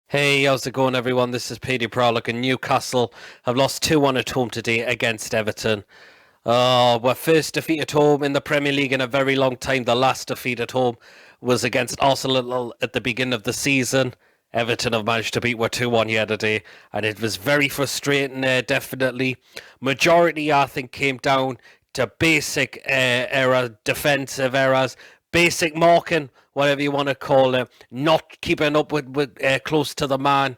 Hey, how's it going, everyone? This is Peter Proudlock, and Newcastle have lost 2-1 at home today against Everton. Our first defeat at home in the Premier League in a very long time. The last defeat at home was against Arsenal at the beginning of the season. Everton have managed to beat we're 2-1 here today, and it was very frustrating, definitely. Majority, I think, came down to basic defensive errors, basic marking, whatever you want to call it, not keeping up with close to the man.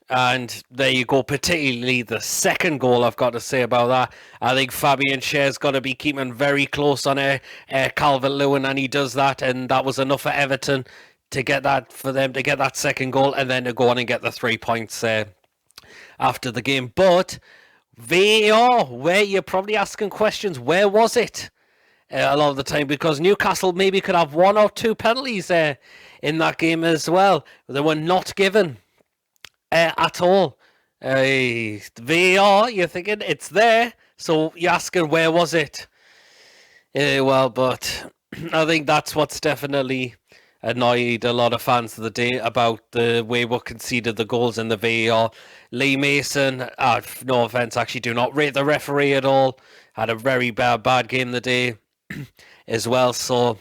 And there you go, particularly the second goal, I've got to say about that. I think Fabian Schär's got to be keeping very close on Calvert-Lewin, and he does that, and that was enough for Everton to get that, for them to get that second goal, and then to go on and get the 3 points after the game. But VAR, where you're probably asking questions, where was it? A lot of the time, because Newcastle maybe could have one or two penalties in that game as well. They were not given at all. VAR, you're thinking it's there, so you're asking where was it? But I think that's what's definitely annoyed a lot of fans of the day about the way we conceded the goals in the VAR. Lee Mason, no offence, actually do not rate the referee at all. Had a very bad game the day as well, so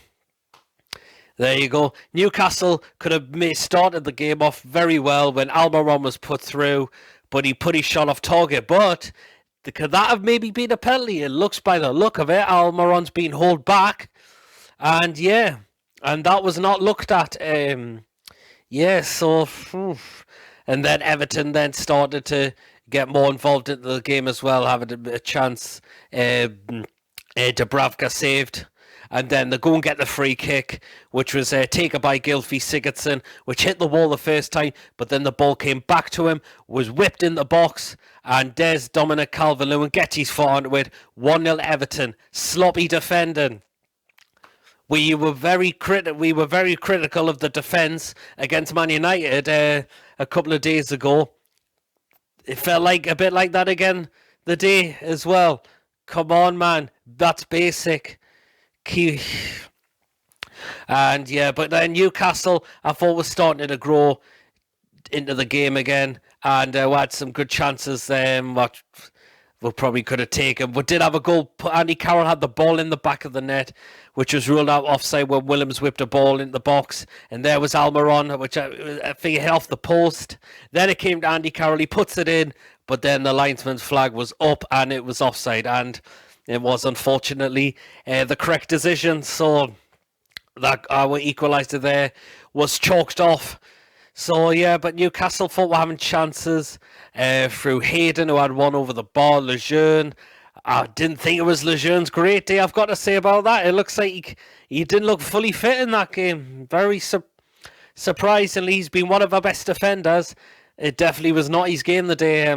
there you go. Newcastle could have started the game off very well when Almiron was put through, but he put his shot off target. But could that have maybe been a penalty? It looks, by the look of it, Almiron's been held back, and that was not looked at. And then Everton then started to get more involved in the game as well, having a chance. Dubravka saved, and then they go and get the free kick, which was taken by Gylfi Sigurdsson, which hit the wall the first time, but then the ball came back to him, was whipped in the box, and there's Dominic Calvert-Lewin gets his foot onto it. 1-0 Everton. Sloppy defending. We were very critical of the defence against Man United a couple of days ago. It felt like a bit like that again the day as well. Come on, man. That's basic. And but then Newcastle, I thought, was starting to grow into the game again, and we had some good chances. What we probably could have taken, but did have a goal. Andy Carroll had the ball in the back of the net, which was ruled out offside when Williams whipped a ball into the box, and there was Almiron, which I think hit off the post. Then it came to Andy Carroll, he puts it in, but then the linesman's flag was up and it was offside, and it was unfortunately the correct decision. So that our equaliser there was chalked off. So but Newcastle thought we're having chances through Hayden, who had one over the bar. Lejeune, I didn't think it was Lejeune's great day, I've got to say about that. It looks like he didn't look fully fit in that game. Very surprisingly, he's been one of our best defenders. It definitely was not his game the day.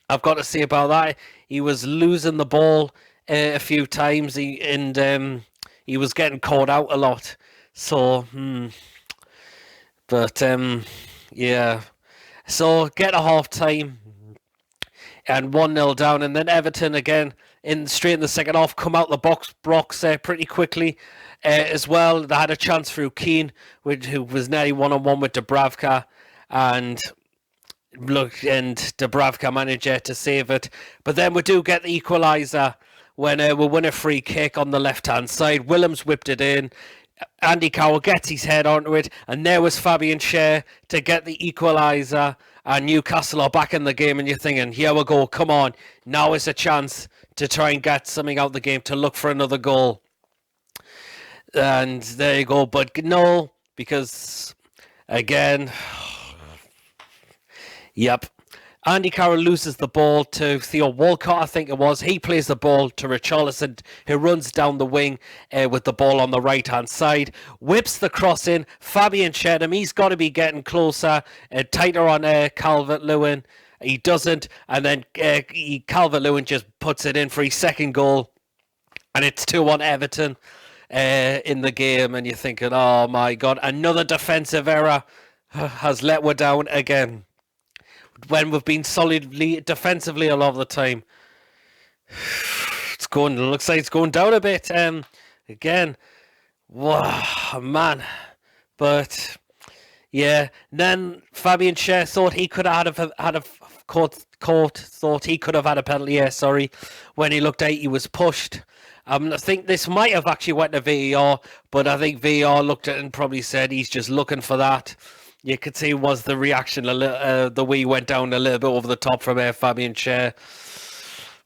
I've got to say about that. He was losing the ball a few times, and he was getting caught out a lot. So, but So get a half time and 1-0 down, and then Everton again straight in the second half come out the box pretty quickly as well. They had a chance through Keane, who was nearly 1-on-1 with Dubravka, and Dubravka managed to save it. But then we do get the equaliser when we win a free kick on the left-hand side. Williams whipped it in. Andy Carroll gets his head onto it, and there was Fabian Schär to get the equaliser, and Newcastle are back in the game, and you're thinking, here we go, come on, now is a chance to try and get something out of the game, to look for another goal. And there you go, but no, because again, Andy Carroll loses the ball to Theo Walcott, I think it was. He plays the ball to Richarlison, who runs down the wing with the ball on the right-hand side. Whips the cross in. Fabian Schär, he's got to be getting closer, tighter on Calvert-Lewin. He doesn't, and then Calvert-Lewin just puts it in for his second goal. And it's 2-1 Everton in the game, and you're thinking, oh my God, another defensive error has let us down again, when we've been solidly defensively a lot of the time. Looks like it's going down a bit again. Wow, man. But Yeah. Then Fabian Schär thought he could have had a court thought he could have had a penalty. Yeah, sorry. When he looked out, he was pushed. I think this might have actually went to VAR, but I think VAR looked at it and probably said he's just looking for that. You could see was the reaction a little, the wee went down a little bit over the top from Fabian Schär.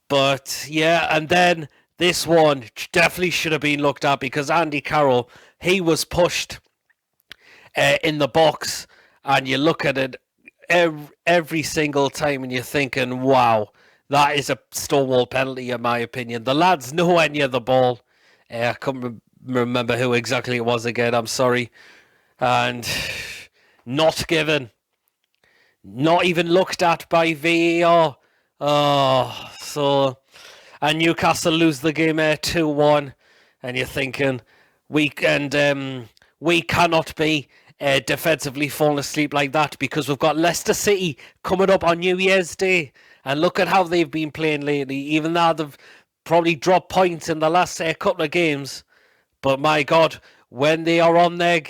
But yeah, and then this one definitely should have been looked at because Andy Carroll, he was pushed in the box, and you look at it every single time and you're thinking, wow, that is a stonewall penalty in my opinion. The lad's nowhere near the ball. I can't remember who exactly it was again, I'm sorry. And not given. Not even looked at by VAR. Oh, so... And Newcastle lose the game 2-1. And you're thinking, we cannot be defensively falling asleep like that because we've got Leicester City coming up on New Year's Day. And look at how they've been playing lately, even though they've probably dropped points in the last couple of games. But my God, when they are on their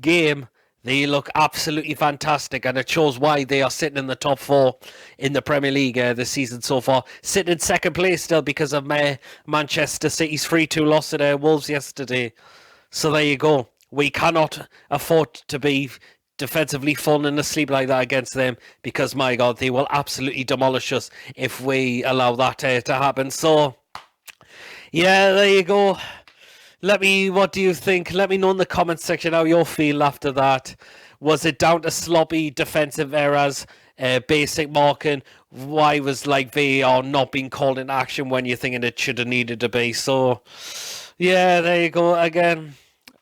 game, they look absolutely fantastic, and it shows why they are sitting in the top four in the Premier League this season so far. Sitting in second place still because of Manchester City's 3-2 loss to Wolves yesterday. So there you go. We cannot afford to be defensively falling asleep like that against them because, my God, they will absolutely demolish us if we allow that to happen. So, yeah, there you go. What do you think? Let me know in the comments section how you feel after that. Was it down to sloppy defensive errors, basic marking? Why was VAR not being called in action when you're thinking it should have needed to be? So, yeah, there you go. Again,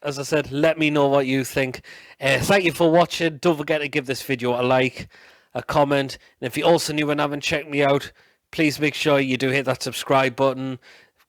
as I said, let me know what you think. Thank you for watching. Don't forget to give this video a like, a comment. And if you're also new and haven't checked me out, please make sure you do hit that subscribe button.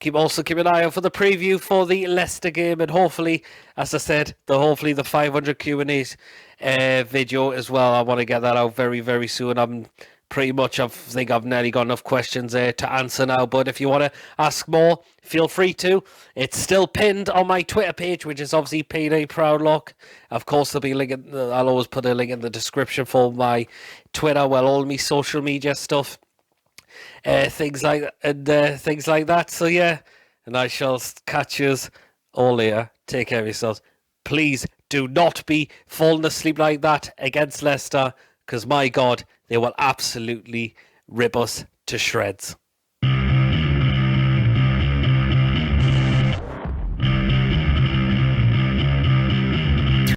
Keep an eye out for the preview for the Leicester game, and hopefully, as I said, hopefully the 500 Q&As video as well. I want to get that out very, very soon. I think I've nearly got enough questions to answer now. But if you want to ask more, feel free to. It's still pinned on my Twitter page, which is obviously PD Proudlock. Of course, there'll be a link. I'll always put a link in the description for my Twitter, all my social media stuff. Things like that. So yeah, and I shall catch you all later. Take care of yourselves. Please do not be falling asleep like that against Leicester, because my God, they will absolutely rip us to shreds.